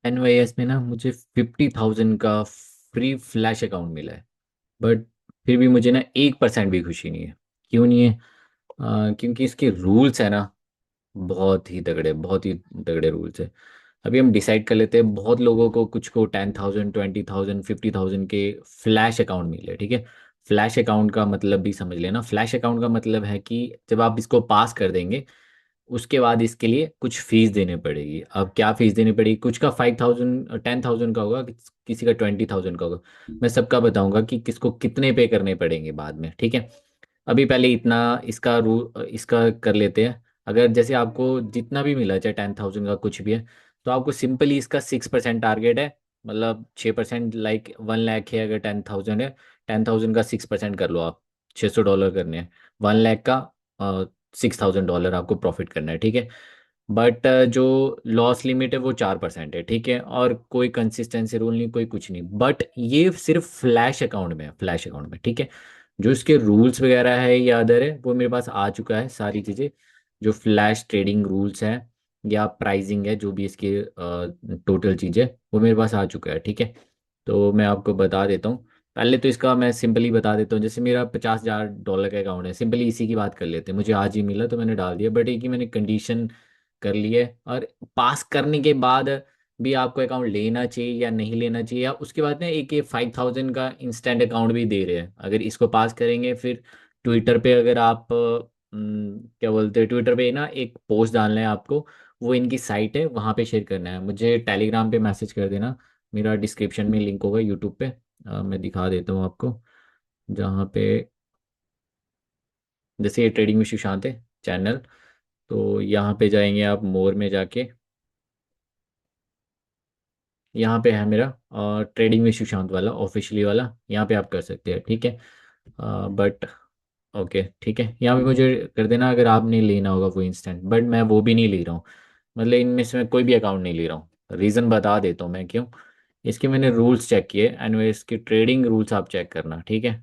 NYS में ना मुझे 50,000 का फ्री फ्लैश अकाउंट मिला है। बट फिर भी मुझे ना 1% भी खुशी नहीं है। क्यों नहीं है? क्योंकि इसके रूल्स है ना, बहुत ही तगड़े रूल्स है। अभी हम डिसाइड कर लेते हैं। बहुत लोगों को, कुछ को 10,000, 20,000, 50,000 के फ्लैश अकाउंट मिले, ठीक है। फ्लैश अकाउंट का मतलब भी समझ लेना। फ्लैश अकाउंट का मतलब है कि जब आप इसको पास कर देंगे, उसके बाद इसके लिए कुछ फीस देनी पड़ेगी। अब क्या फीस देनी पड़ेगी? कुछ का 5,000, 10,000 का होगा, किसी का 20,000 का होगा। मैं सबका बताऊंगा कि किसको कितने पे करने पड़ेंगे बाद में, ठीक है। अभी पहले इतना इसका कर लेते हैं। अगर जैसे आपको जितना भी मिला, चाहे 10,000 का कुछ भी है, तो आपको सिंपली इसका 6% टारगेट है। मतलब 6%, लाइक 1 लाख है, अगर 10,000 है, 10,000 का 6% कर लो आप। $600 करने हैं। 1 लाख का $6,000 आपको प्रॉफिट करना है, ठीक है। बट जो लॉस लिमिट है वो 4% है, ठीक है। और कोई कंसिस्टेंसी रूल नहीं, कोई कुछ नहीं। बट ये सिर्फ फ्लैश अकाउंट में है, फ्लैश अकाउंट में, ठीक है। जो इसके रूल्स वगैरह है या अदर है, वो मेरे पास आ चुका है सारी चीज़ें। जो फ्लैश ट्रेडिंग रूल्स हैं या प्राइसिंग है, जो भी इसके टोटल चीज़ें, वो मेरे पास आ चुका है, ठीक है। तो मैं आपको बता देता हूँ। पहले तो इसका मैं सिंपली बता देता हूँ। जैसे मेरा $50,000 का अकाउंट है, सिंपली इसी की बात कर लेते हैं। मुझे आज ही मिला तो मैंने डाल दिया। बट एक ही मैंने कंडीशन कर ली है। और पास करने के बाद भी आपको अकाउंट लेना चाहिए या नहीं लेना चाहिए, या उसके बाद ना एक ये 5,000 का इंस्टेंट अकाउंट भी दे रहे हैं। अगर इसको पास करेंगे, फिर ट्विटर पे अगर आप क्या बोलते हैं, ट्विटर पे ना एक पोस्ट डालना है आपको। वो इनकी साइट है, वहाँ पे शेयर करना है। मुझे टेलीग्राम पे मैसेज कर देना। मेरा डिस्क्रिप्शन में लिंक होगा यूट्यूब पे। मैं दिखा देता हूँ आपको। जहाँ पे, जैसे ये ट्रेडिंग में सुशांत है चैनल, तो यहाँ पे जाएंगे आप, मोर में जाके यहाँ पे है मेरा ट्रेडिंग में सुशांत वाला ऑफिशियली वाला। यहाँ पे आप कर सकते हैं, ठीक है। बट ओके, ठीक है, यहाँ पे मुझे कर देना अगर आपने लेना होगा वो इंस्टेंट। बट मैं वो भी नहीं ले रहा हूँ। मतलब इनमें से मैं कोई भी अकाउंट नहीं ले रहा हूँ। रीज़न बता देता हूँ मैं क्यों। इसके मैंने रूल्स चेक किए, एंड इसके ट्रेडिंग रूल्स आप चेक करना, ठीक है।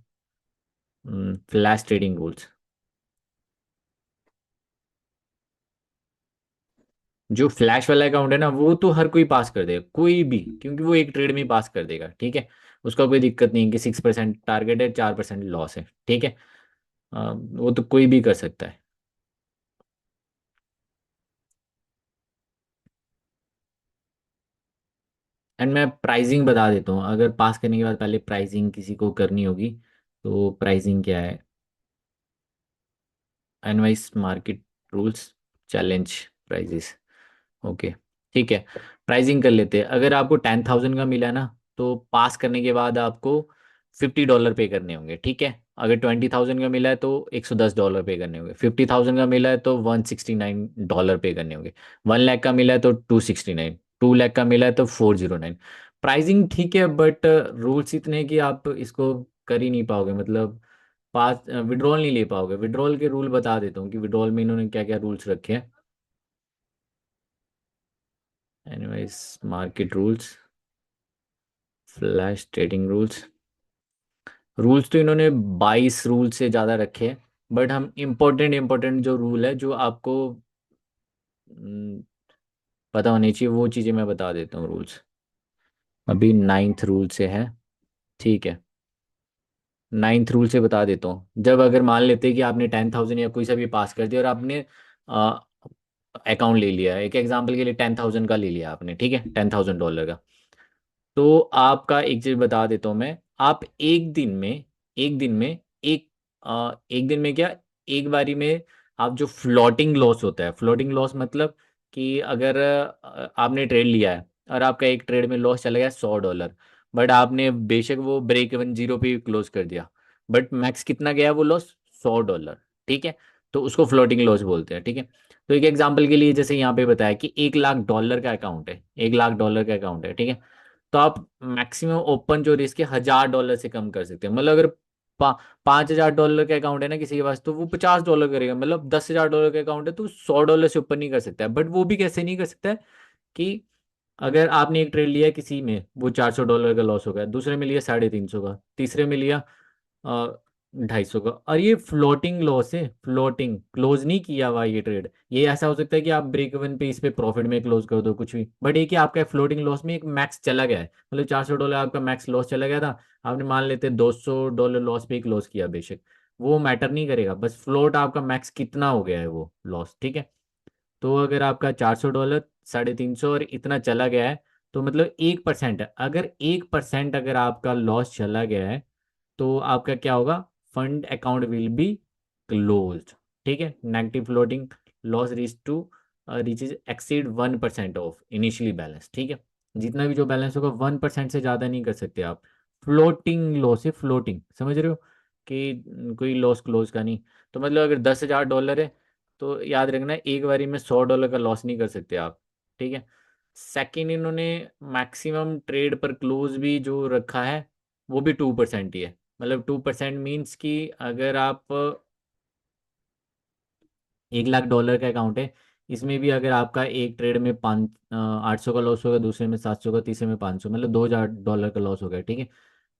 Flash trading rules. जो फ्लैश वाला अकाउंट है ना, वो तो हर कोई पास कर देगा, कोई भी, क्योंकि वो एक ट्रेड में ही पास कर देगा, ठीक है। उसका कोई दिक्कत नहीं है कि 6% टारगेट है, 4% लॉस है, ठीक है। वो तो कोई भी कर सकता है। एंड मैं प्राइसिंग बता देता हूँ। अगर पास करने के बाद पहले प्राइसिंग किसी को करनी होगी, तो प्राइसिंग क्या है? एनवाइस market rules, challenge, prices. Okay, ठीक है। प्राइसिंग कर लेते हैं। अगर आपको 10,000 का मिला ना, तो पास करने के बाद आपको $50 पे करने होंगे, ठीक है। अगर 20,000 का मिला है तो $110 पे करने होंगे। 50,000 का मिला है तो $169 पे करने होंगे। 1 लाख का मिला है तो 269। 2 लाख का मिला है तो 409। प्राइसिंग ठीक है, बट रूल्स इतने हैं कि आप इसको कर ही नहीं पाओगे। मतलब पास विड्रॉल नहीं ले पाओगे। विड्रॉल के रूल बता देता हूँ कि विड्रॉल में इन्होंने क्या क्या रूल्स रखे हैं। Anyways, market rules, flash trading rules. Rules तो इन्होंने 22 रूल से ज़्यादा रखे हैं। बट हम इम्पोर्टेंट इम्पोर्टेंट जो रूल है, जो आपको हम्म, पता होनी चाहिए, वो चीज़ें मैं बता देता हूँ रूल्स। अभी 9th रूल से है, ठीक है। 9th रूल से बता देता हूँ। जब अगर मान लेते हैं कि आपने 10,000 या कोई सा भी पास कर दिया, और आपने अकाउंट ले लिया, एक एग्जांपल के लिए 10,000 का ले लिया आपने, ठीक है, $10,000 का। तो आपका एक चीज बता देता हूँ मैं। आप एक दिन में एक दिन में क्या, एक बारी में आप जो फ्लोटिंग लॉस होता है, फ्लोटिंग लॉस मतलब कि अगर आपने ट्रेड लिया है और आपका एक ट्रेड में लॉस चला गया $100। बट आपने बेशक वो ब्रेक इवन जीरो पे क्लोज कर दिया, बट मैक्स कितना गया वो लॉस? $100, ठीक है। तो उसको फ्लोटिंग लॉस बोलते हैं, ठीक है। तो एक एग्जांपल के लिए, जैसे यहाँ पे बताया कि $1 लाख का अकाउंट है, $1 लाख का अकाउंट है, ठीक है। तो आप मैक्सिमम ओपन जो रिस्क है $1,000 से कम कर सकते हैं। मतलब अगर पा, $5,000 का अकाउंट है ना किसी के पास, तो वो $50 करेगा। मतलब $10,000 का अकाउंट है तो $100 से ऊपर नहीं कर सकता है। बट वो भी कैसे नहीं कर सकता है कि अगर आपने एक ट्रेड लिया किसी में, वो $400 का लॉस हो गया, दूसरे में लिया 350 का, तीसरे में लिया 250 का, और ये फ्लोटिंग लॉस है, फ्लोटिंग, क्लोज नहीं किया हुआ ये ट्रेड। ये ऐसा हो सकता है कि आप ब्रेक इवन पे इस पे प्रॉफिट में क्लोज कर दो कुछ भी, बट ये कि आपका फ्लोटिंग लॉस में एक मैक्स चला गया है, मतलब $400 आपका मैक्स लॉस चला गया था, आपने मान लेते $200 लॉस पे क्लोज किया बेशक, वो मैटर नहीं करेगा, बस फ्लोट आपका मैक्स कितना हो गया है वो लॉस, ठीक है। तो अगर आपका $400, 350 और इतना चला गया है, तो मतलब 1% है, अगर 1% अगर आपका लॉस चला गया है, तो आपका क्या होगा, fund account will be closed, ठीक है। Negative floating loss reach to reaches exceed 1% of initially balance, ठीक है। जितना भी जो बैलेंस होगा 1% से ज़्यादा नहीं कर सकते आप। फ्लोटिंग लॉस है, फ्लोटिंग, समझ रहे हो, कि कोई लॉस क्लोज का नहीं। तो मतलब अगर $10,000 है, तो याद रखना एक बारी में $100 का लॉस नहीं कर सकते आप, ठीक है। सेकंड, इन्होंने मैक्सिमम ट्रेड पर क्लोज भी जो रखा है वो भी 2% ही है। मतलब 2% मीन्स कि अगर आप $1,00,000 का अकाउंट है, इसमें भी अगर आपका एक ट्रेड में 800 का लॉस होगा, दूसरे में 700 का, तीसरे में 500, मतलब $2,000 का लॉस हो गया, ठीक है।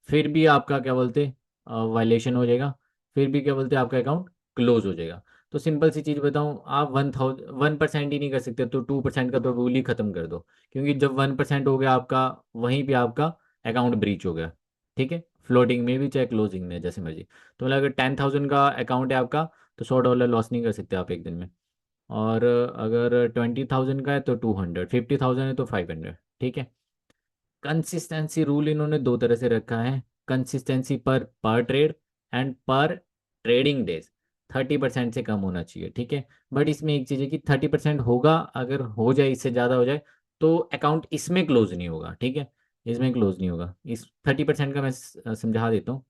फिर भी आपका क्या बोलते, वायलेशन हो जाएगा, फिर भी क्या बोलते आपका अकाउंट क्लोज हो जाएगा। तो सिंपल सी चीज़ बताऊं, आप 1% ही नहीं कर सकते, तो 2% का तो रूल ही खत्म कर दो, क्योंकि जब 1% हो गया आपका, वहीं पे आपका अकाउंट ब्रीच हो गया, ठीक है। फ्लोटिंग में भी चाहे क्लोजिंग में, जैसे मर्जी। तो मतलब अगर 10,000 का अकाउंट है आपका, तो $100 लॉस नहीं कर सकते आप एक दिन में। और अगर 20,000 का है तो 200, 50,000 है तो 500, ठीक है। कंसिस्टेंसी रूल इन्होंने दो तरह से रखा है, कंसिस्टेंसी पर पर ट्रेड एंड पर ट्रेडिंग डेज। 30% से कम होना चाहिए, ठीक है। बट इसमें एक चीज़ है कि 30% होगा, अगर हो जाए इससे ज़्यादा हो जाए, तो अकाउंट इसमें क्लोज नहीं होगा, ठीक है। इसमें क्लोज नहीं होगा। इस 30% का मैं समझा देता हूँ।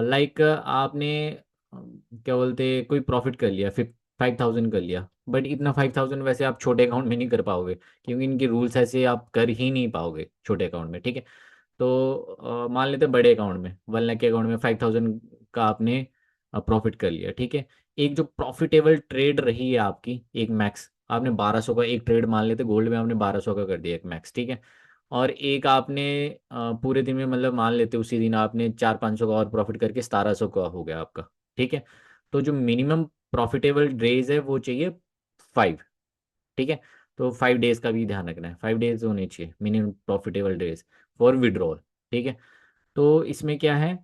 लाइक आपने क्या बोलते, कोई प्रॉफिट कर लिया, 5,000 कर लिया, बट इतना 5,000 वैसे आप छोटे अकाउंट में नहीं कर पाओगे, क्योंकि इनके रूल्स ऐसे आप कर ही नहीं पाओगे छोटे अकाउंट में, ठीक है। तो मान लेते हैं बड़े अकाउंट में, 1 लाख के अकाउंट में 5,000 का आपने प्रॉफिट कर लिया, ठीक है। एक जो प्रॉफिटेबल ट्रेड रही है आपकी, एक मैक्स, आपने 1,200 का एक ट्रेड मान लेते, गोल्ड में आपने 1,200 का कर दिया एक मैक्स, ठीक है। और एक आपने पूरे दिन में, मतलब मान लेते उसी दिन आपने 400-500 का और प्रॉफिट करके 1,700 का हो गया आपका, ठीक है। तो जो मिनिमम प्रॉफिटेबल डेज है वो चाहिए 5, ठीक है। तो 5 डेज का भी ध्यान रखना है, 5 डेज होने चाहिए minimum profitable days for withdrawal, ठीक है। तो इसमें क्या है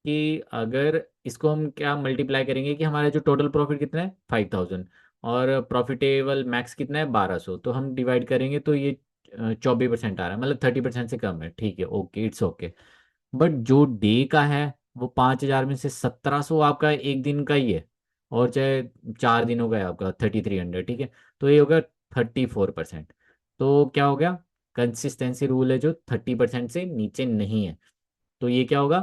कि अगर इसको हम क्या मल्टीप्लाई करेंगे कि हमारा जो टोटल प्रॉफिट कितना है 5,000, और प्रॉफिटेबल मैक्स कितना है 1,200, तो हम डिवाइड करेंगे तो ये 24% आ रहा है, मतलब 30% से कम है, ठीक है, ओके, इट्स ओके। बट जो डे का है, वो 5,000 में से 1,700 आपका एक दिन का ही है, और चाहे 4 दिनों का है आपका 3,300, ठीक है। तो ये होगा 34%। तो क्या हो गया, कंसिस्टेंसी रूल है जो 30% से नीचे नहीं है, तो ये क्या होगा,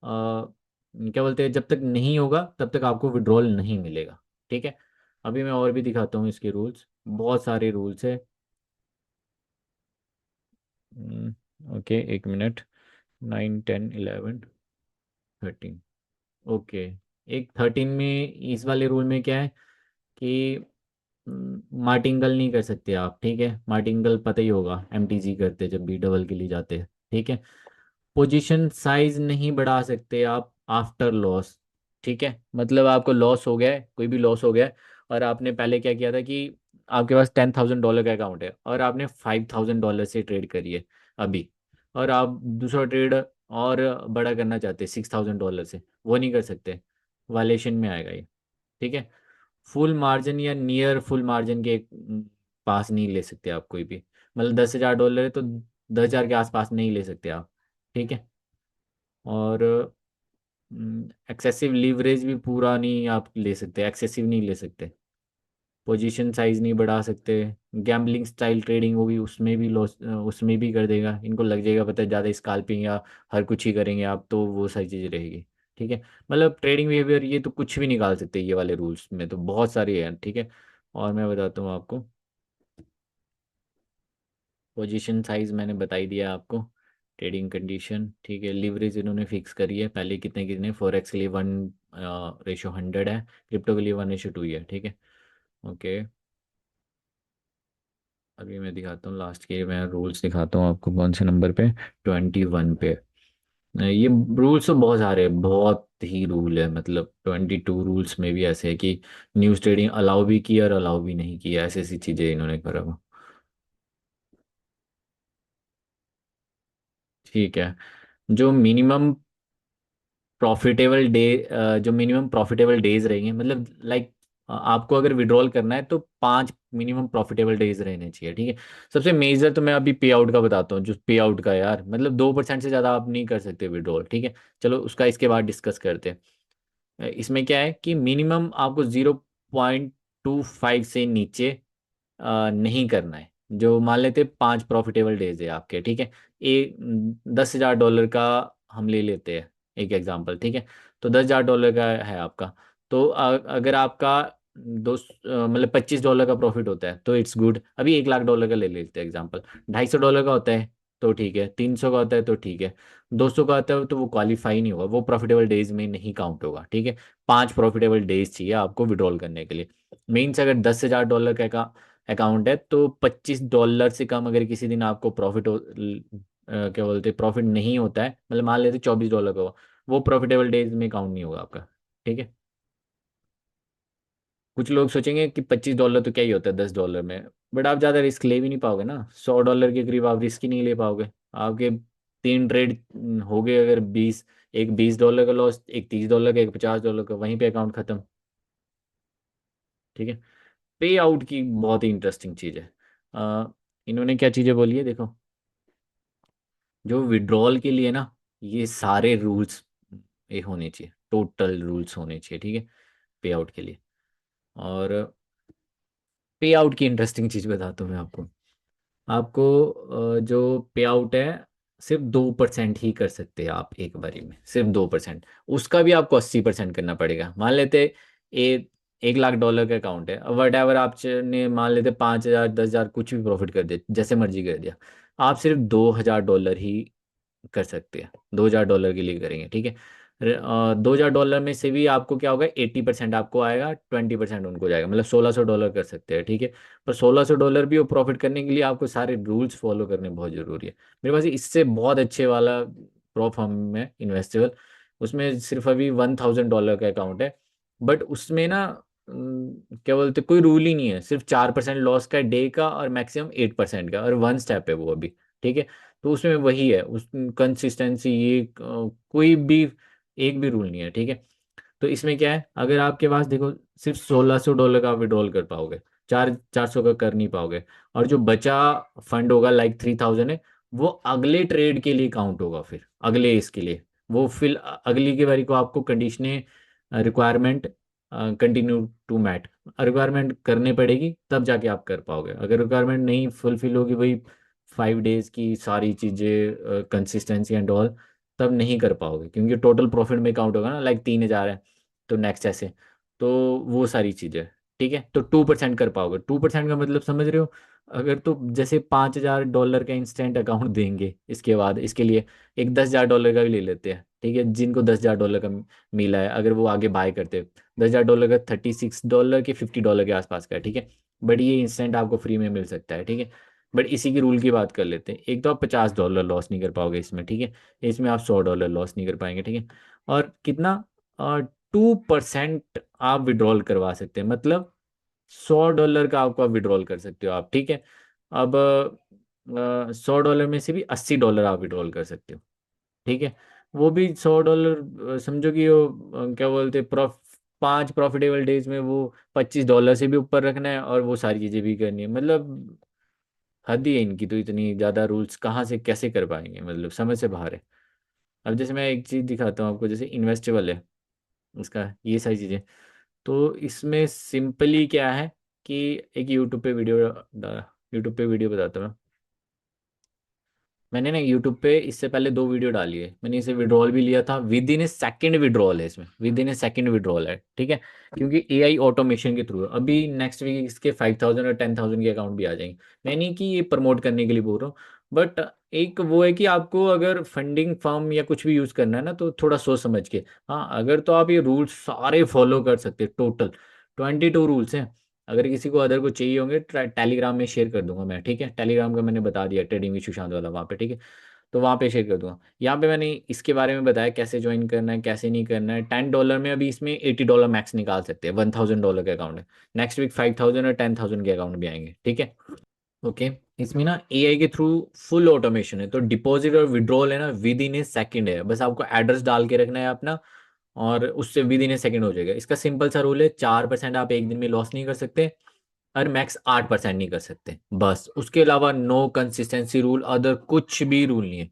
क्या बोलते हैं, जब तक नहीं होगा तब तक आपको विड्रॉल नहीं मिलेगा, ठीक है। अभी मैं और भी दिखाता हूँ इसके रूल्स, बहुत सारे रूल्स है। ओके, एक मिनट, 9, 10, 11, 13, ओके। एक 13 में, इस वाले रूल में क्या है कि मार्टिंगल नहीं कर सकते आप, ठीक है। मार्टिंगल पता ही होगा, एमटीजी करते जब भी डबल के लिए जाते हैं, ठीक है। पोजीशन साइज नहीं बढ़ा सकते आप आफ्टर लॉस, ठीक है। मतलब आपको लॉस हो गया है, कोई भी लॉस हो गया है, और आपने पहले क्या किया था कि आपके पास $10,000 का अकाउंट है, और आपने $5,000 से ट्रेड करी है अभी, और आप दूसरा ट्रेड और बड़ा करना चाहते हैं $6,000 से, वो नहीं कर सकते, वालेशन में आएगा ये, ठीक है। फुल मार्जिन या नियर फुल मार्जिन के पास नहीं ले सकते आप कोई भी, मतलब $10,000 है तो 10,000 के आसपास नहीं ले सकते आप, ठीक है। और एक्सेसिव लीवरेज भी पूरा नहीं आप ले सकते, एक्सेसिव नहीं ले सकते। पोजीशन साइज नहीं बढ़ा सकते। गैम्बलिंग स्टाइल ट्रेडिंग होगी, उसमें भी लॉस, उसमें भी कर देगा, इनको लग जाएगा पता है ज़्यादा स्काल्पिंग या हर कुछ ही करेंगे आप, तो वो सारी चीज़ें रहेगी, ठीक है। मतलब ट्रेडिंग बिहेवियर ये तो कुछ भी निकाल सकते हैं, ये वाले रूल्स में तो बहुत सारे हैं, ठीक है। और मैं बताता हूँ आपको, पोजीशन साइज मैंने बता ही दिया आपको, ट्रेडिंग कंडीशन, ठीक है। लीवरेज इन्होंने फिक्स करी है पहले, कितने कितने, फॉरेक्स के लिए 1:100 है, क्रिप्टो के लिए 1:2 ही है, ठीक है, ओके। अभी मैं दिखाता हूँ लास्ट के, मैं रूल्स दिखाता हूँ आपको कौन से नंबर पे, 21 पे। नहीं, ये रूल्स तो बहुत सारे हैं, बहुत ही रूल है, मतलब 22 रूल्स में भी ऐसे है कि न्यूज़ ट्रेडिंग अलाउ भी किया और अलाउ भी नहीं किया, ऐसी ऐसी चीज़ें इन्होंने करा हुआ। ठीक है। जो मिनिमम प्रॉफिटेबल डे जो मिनिमम प्रॉफिटेबल डेज रहेंगे, मतलब लाइक आपको अगर विड्रॉल करना है तो 5 मिनिमम प्रॉफिटेबल डेज रहने चाहिए, ठीक है। सबसे मेजर तो मैं अभी पे आउट का बताता हूँ, जो पे आउट का यार, मतलब 2% से ज़्यादा आप नहीं कर सकते विड्रॉल, ठीक है। चलो उसका इसके बाद डिस्कस करते हैं। इसमें क्या है कि मिनिमम आपको 0.25 से नीचे नहीं करना है। जो मान लेते 5 प्रॉफिटेबल डेज है आपके, ठीक है। 10,000 डॉलर का हम ले लेते हैं एक एग्जांपल, ठीक है। तो 10,000 डॉलर का है आपका। तो अगर आपका मतलब 25 डॉलर का प्रॉफिट होता है तो इट्स गुड। अभी 1 लाख डॉलर का ले लेते हैं एग्जांपल। 250 डॉलर का होता है तो ठीक है, 300 का होता है तो ठीक है, 200 का आता है तो वो क्वालिफाई नहीं होगा, वो प्रॉफिटेबल डेज में नहीं काउंट होगा, ठीक है। 5 प्रॉफिटेबल डेज चाहिए आपको विड्रॉल करने के लिए। मीन्स अगर 10,000 डॉलर का अकाउंट है तो 25 डॉलर से कम अगर किसी दिन आपको प्रॉफिट क्या बोलते, प्रॉफिट नहीं होता है, मतलब मान लेते 24 डॉलर का हुआ, वो प्रॉफिटेबल डेज में काउंट नहीं होगा आपका, ठीक है। कुछ लोग सोचेंगे कि 25 डॉलर तो क्या ही होता है 10 डॉलर में, बट आप ज़्यादा रिस्क ले भी नहीं पाओगे ना, 100 डॉलर के करीब आप रिस्क ही नहीं ले पाओगे। आपके 3 ट्रेड हो गए, अगर 20, एक 20 डॉलर का लॉस, एक 30 डॉलर का, एक 50 डॉलर का, वहीं पे अकाउंट खत्म, ठीक है। पे आउट की बहुत ही इंटरेस्टिंग चीज़ है। इन्होंने क्या चीज़ें बोली है देखो। जो विड्रॉल के लिए ना, ये सारे रूल्स ये होने चाहिए, टोटल रूल्स होने चाहिए, ठीक है, पे आउट के लिए। और पे आउट की इंटरेस्टिंग चीज़ बताता हूँ मैं आपको। आपको जो पे आउट है, सिर्फ 2% ही कर सकते हैं आप एक बारी में, सिर्फ 2%। उसका भी आपको 80% करना पड़ेगा। मान लेते ए 1 लाख डॉलर का अकाउंट है, वट एवर आपने मान लेते 5,000, 10,000 कुछ भी प्रॉफिट कर दिया, जैसे मर्जी कर दिया, आप सिर्फ 2,000 डॉलर ही कर सकते हैं, 2,000 डॉलर के लिए करेंगे, ठीक है। 2,000 डॉलर में से भी आपको क्या होगा, 80% आपको आएगा, 20% उनको जाएगा, मतलब 1,600 डॉलर कर सकते हैं, ठीक है। पर 1,600 डॉलर भी वो प्रॉफिट करने के लिए आपको सारे रूल्स फॉलो करने बहुत जरूरी है। मेरे पास इससे बहुत अच्छे वाला प्रो फर्म है इन्वेस्टेबल, उसमें सिर्फ अभी 1,000 डॉलर का अकाउंट है। बट उसमें ना क्या बोलते, कोई रूल ही नहीं है, सिर्फ 4% लॉस का डे का और मैक्सिमम 8% का, और वन स्टेप है वो अभी, ठीक है। तो उसमें वही है, उस कंसिस्टेंसी, ये कोई भी एक भी रूल नहीं है, ठीक है। तो इसमें क्या है, अगर आपके पास देखो सिर्फ 1,600 डॉलर का विड्रॉल कर पाओगे, 400 का कर नहीं पाओगे, और जो बचा फंड होगा लाइक 3,000 है, वो अगले ट्रेड के लिए काउंट होगा, फिर अगले इसके लिए, वो फिर अगली की बारी को आपको कंडीशनें, requirement continue to met, requirement करने पड़ेगी, तब जाके आप कर पाओगे। अगर रिक्वायरमेंट नहीं फुलफिल होगी, वही 5 डेज की सारी चीज़ें, कंसिस्टेंसी एंड ऑल, तब नहीं कर पाओगे, क्योंकि टोटल प्रॉफिट में काउंट होगा ना, लाइक 3,000 है तो नेक्स्ट ऐसे, तो वो सारी चीज़ें, ठीक है। तो 2% कर पाओगे, 2% का मतलब समझ रहे हो। अगर तो जैसे 5,000 डॉलर का इंस्टेंट अकाउंट देंगे, इसके बाद इसके लिए एक 10,000 डॉलर का भी ले लेते हैं, ठीक है, जिनको 10,000 डॉलर का मिला है, अगर वो आगे बाय करते, 10,000 डॉलर का 36 डॉलर के 50 डॉलर के आसपास का है, ठीक है। बट ये इंस्टेंट आपको फ्री में मिल सकता है, ठीक है। बट इसी की रूल की बात कर लेते हैं। एक तो आप 50 डॉलर लॉस नहीं कर पाओगे इसमें, ठीक है। इसमें आप 100 डॉलर लॉस नहीं कर पाएंगे, ठीक है। और कितना, 2% आप विड्रॉल करवा सकते हैं, मतलब 100 डॉलर का आपको आप विड्रॉल कर सकते हो आप, ठीक है। अब 100 डॉलर में से भी 80 डॉलर आप विड्रॉल कर सकते हो, ठीक है। वो भी 100 डॉलर, समझो कि वो क्या बोलते, 5 प्रॉफिटेबल डेज में वो 25 डॉलर से भी ऊपर रखना है, और वो सारी चीज़ें भी करनी है, मतलब हद ही है इनकी, तो इतनी ज़्यादा रूल्स कहाँ से कैसे कर पाएंगे, मतलब समझ से बाहर है। अब जैसे मैं एक चीज़ दिखाता हूँ आपको, जैसे इन्वेस्टेबल है इसका, ये सारी चीज़ें। तो इसमें सिंपली क्या है कि एक यूट्यूब पे वीडियो डाला, यूट्यूब पे वीडियो बताता हूँ मैं। मैंने ना यूट्यूब पे इससे पहले 2 वीडियो डाली है, मैंने इसे विड्रॉल भी लिया था, with in A second withdrawal है इसमें, with in A second withdrawal है, ठीक है। क्योंकि एआई ऑटोमेशन के थ्रू है। अभी नेक्स्ट वीक इसके 5,000 और 10,000 के अकाउंट भी आ जाएंगे। मैं नहीं कि ये प्रमोट करने के लिए बोल रहा हूँ, बट एक वो है कि आपको अगर फंडिंग फर्म या कुछ भी यूज़ करना है ना, तो थोड़ा सोच समझ के। हाँ, अगर तो आप ये रूल्स सारे फॉलो कर सकते हैं, टोटल 22 रूल्स हैं। अगर किसी को अदर को चाहिए होंगे, टेलीग्राम में शेयर कर दूंगा मैं, ठीक है। टेलीग्राम का मैंने बता दिया, ट्रेडिंग विद सुशांत वाला, वहाँ पे, ठीक है। तो वहाँ पे शेयर कर दूंगा। यहाँ पे मैंने इसके बारे में बताया कैसे ज्वाइन करना है कैसे नहीं करना है। $10 में अभी इसमें $80 मैक्स निकाल सकते हैं, $1000 का अकाउंट है। नेक्स्ट वीक 5000 और 10,000 के अकाउंट भी आएंगे, ठीक है। ओके। इसमें ना एआई के थ्रू फुल ऑटोमेशन है, तो डिपॉजिट और विड्रॉल है ना विद इन ए सेकेंड है, बस आपको एड्रेस डाल के रखना है अपना, और उससे विद इन ए सेकेंड हो जाएगा। इसका सिंपल सा रूल है, 4% आप एक दिन में लॉस नहीं कर सकते, और मैक्स 8% नहीं कर सकते, बस। उसके अलावा नो कंसिस्टेंसी रूल, अदर कुछ भी रूल नहीं है।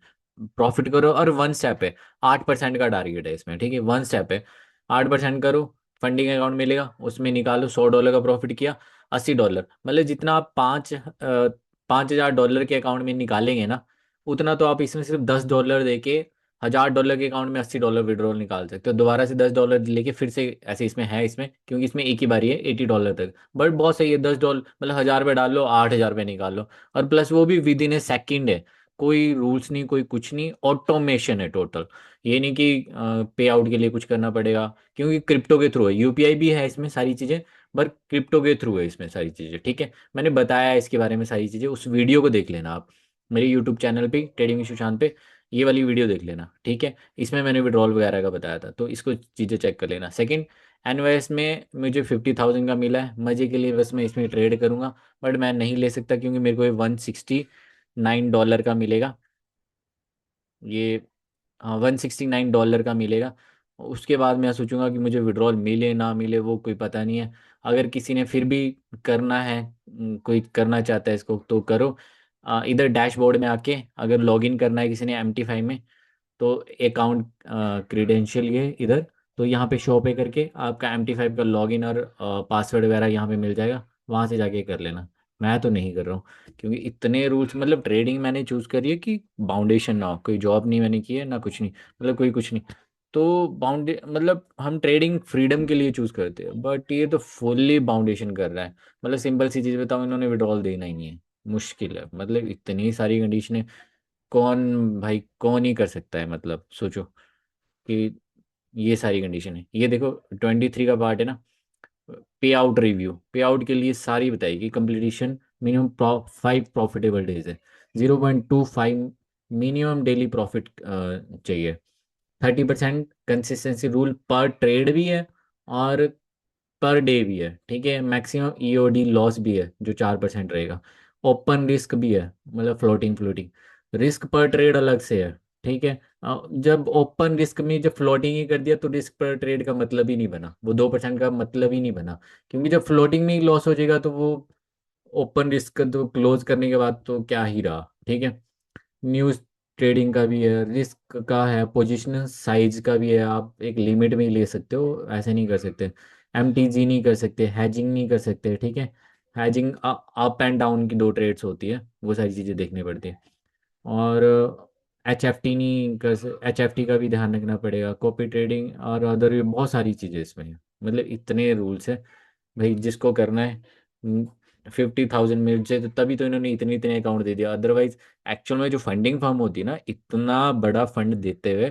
प्रॉफिट करो, और वन स्टेप है, 8% का टारगेट है इसमें, ठीक है, वन स्टेप है। 8% करो, फंडिंग अकाउंट मिलेगा, उसमें निकालो, $100 का प्रॉफिट किया, $80, मतलब जितना आप 5,000 डॉलर के अकाउंट में निकालेंगे ना, उतना तो आप इसमें सिर्फ $10 देके $1,000 के अकाउंट में $80 विड्रॉल निकाल सकते हो। दोबारा से $10 लेके फिर से ऐसे इसमें है, इसमें क्योंकि इसमें एक ही बारी है $80 तक। बट बहुत सही है, $10 मतलब $1,000 डाल लो, $8,000 निकाल लो। और प्लस वो भी विद इन ए सेकेंड है, कोई रूल्स नहीं, कोई कुछ नहीं, ऑटोमेशन है टोटल। ये नहीं कि पे आउट के लिए कुछ करना पड़ेगा, क्योंकि क्रिप्टो के थ्रू है, यूपीआई भी है इसमें सारी चीज़ें, पर क्रिप्टो के थ्रू है इसमें सारी चीज़ें, ठीक है। मैंने बताया है इसके बारे में सारी चीज़ें, उस वीडियो को देख लेना आप, मेरे यूट्यूब चैनल पे ट्रेडिंग सुशांत पे, ये वाली वीडियो देख लेना, ठीक है। इसमें मैंने विड्रॉल वगैरह का बताया था, तो इसको चीज़ें चेक कर लेना। सेकंड, एनवाइएस में मुझे 50,000 का मिला है, मज़े के लिए बस मैं इसमें ट्रेड करूंगा, बट मैं नहीं ले सकता क्योंकि मेरे को ये $169 का मिलेगा, ये, हाँ, $169 का मिलेगा। उसके बाद मैं सोचूंगा कि मुझे विड्रॉल मिले ना मिले वो कोई पता नहीं है। अगर किसी ने फिर भी करना है, कोई करना चाहता है इसको तो करो। इधर डैशबोर्ड में आके अगर लॉगिन करना है किसी ने MT5 में, तो अकाउंट क्रीडेंशियल ये इधर, तो यहाँ पे शो पे करके आपका MT5 का लॉगिन और पासवर्ड वगैरह यहाँ पे मिल जाएगा, वहाँ से जाके कर लेना। मैं तो नहीं कर रहा हूँ, क्योंकि इतने रूल्स, मतलब ट्रेडिंग मैंने चूज करी है कि बाउंडेशन ना हो, कोई जॉब नहीं मैंने की है ना कुछ नहीं, मतलब कोई कुछ नहीं। तो बाउंडे मतलब हम ट्रेडिंग फ्रीडम के लिए चूज करते हैं, बट ये तो फुल्ली बाउंडेशन कर रहा है। मतलब सिंपल सी चीज़ बताऊँ, इन्होंने विड्रॉल देना ही नहीं है, मुश्किल है, मतलब इतनी सारी कंडीशनें, कौन भाई कौन ही कर सकता है, मतलब सोचो कि ये सारी कंडीशन है। ये देखो 23 का पार्ट है ना, पे आउट रिव्यू, पे आउट के लिए सारी बताएगी कंप्लीशन, मिनिमम 5 प्रॉफिटेबल डेज है, 0.25 मिनिमम डेली प्रॉफिट चाहिए, 30% कंसिस्टेंसी रूल पर ट्रेड भी है, और पर डे भी है, ठीक है। मैक्सिमम ईओडी लॉस भी है जो 4% रहेगा। ओपन रिस्क भी है, मतलब फ्लोटिंग फ्लोटिंग रिस्क पर ट्रेड अलग से है, ठीक है। जब ओपन रिस्क में जब फ्लोटिंग ही कर दिया तो रिस्क पर ट्रेड का मतलब ही नहीं बना, वो 2% का मतलब ही नहीं बना, क्योंकि जब फ्लोटिंग में ही लॉस हो जाएगा तो वो ओपन रिस्क तो क्लोज करने के बाद तो क्या ही रहा, ठीक है। न्यूज़ ट्रेडिंग का भी है, रिस्क का है, पोजिशनल साइज का भी है, आप एक लिमिट में ही ले सकते हो, ऐसे नहीं कर सकते। MTG नहीं कर सकते, हैजिंग नहीं कर सकते, ठीक है। हैजिंग अप एंड डाउन की दो ट्रेड्स होती है, वो सारी चीज़ें देखनी पड़ती है। और HFT नहीं कर, HFT का भी ध्यान रखना पड़ेगा, कॉपी ट्रेडिंग और अदर भी बहुत सारी चीज़ें इसमें हैं, मतलब इतने रूल्स है। भाई जिसको करना है, 50,000 मिल जाए तो तभी तो इन्होंने इतने इतने अकाउंट दे दिया, अदरवाइज एक्चुअल में जो फंडिंग फर्म होती है ना, इतना बड़ा फंड देते हुए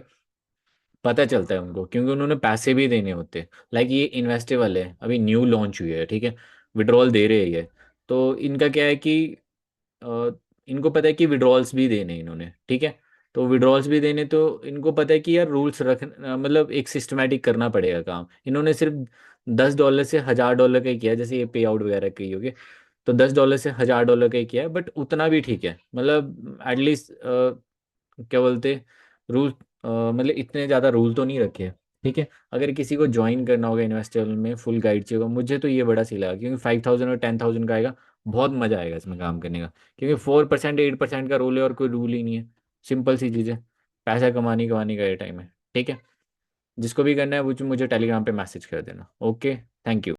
पता चलता है उनको, क्योंकि उन्होंने पैसे भी देने होते हैं। लाइक ये इन्वेस्टेबल है, अभी न्यू लॉन्च हुई है, ठीक है, विड्रॉल दे रहे हैं ये, तो इनका क्या है कि अ, इनको पता है कि विड्रॉल्स भी देने हैं इन्होंने, ठीक है। तो विड्रॉल्स भी देने, तो इनको पता है कि यार रूल्स मतलब एक सिस्टमेटिक करना पड़ेगा काम। इन्होंने सिर्फ $10 से $1,000 का ही किया, जैसे ये पे आउट वगैरह का ही हो गया, तो $10 से $1,000 का ही किया है, बट उतना भी ठीक है, मतलब एटलीस्ट क्या बोलते, रूल, मतलब इतने ज़्यादा रूल तो नहीं रखे हैं, ठीक है। अगर किसी को ज्वाइन करना होगा इन्वेस्टर में, फुल गाइड चाहिए होगा, मुझे तो ये बड़ा सही लगा, क्योंकि 5,000 और 10,000 का आएगा, बहुत मज़ा आएगा इसमें काम करने का, क्योंकि 4% 8% का रूल है, और कोई रूल ही नहीं है, सिंपल सी चीज़ है, पैसा कमाने कमाने का ये टाइम है, ठीक है। जिसको भी करना है वो मुझे टेलीग्राम पे मैसेज कर देना। Okay, thank you.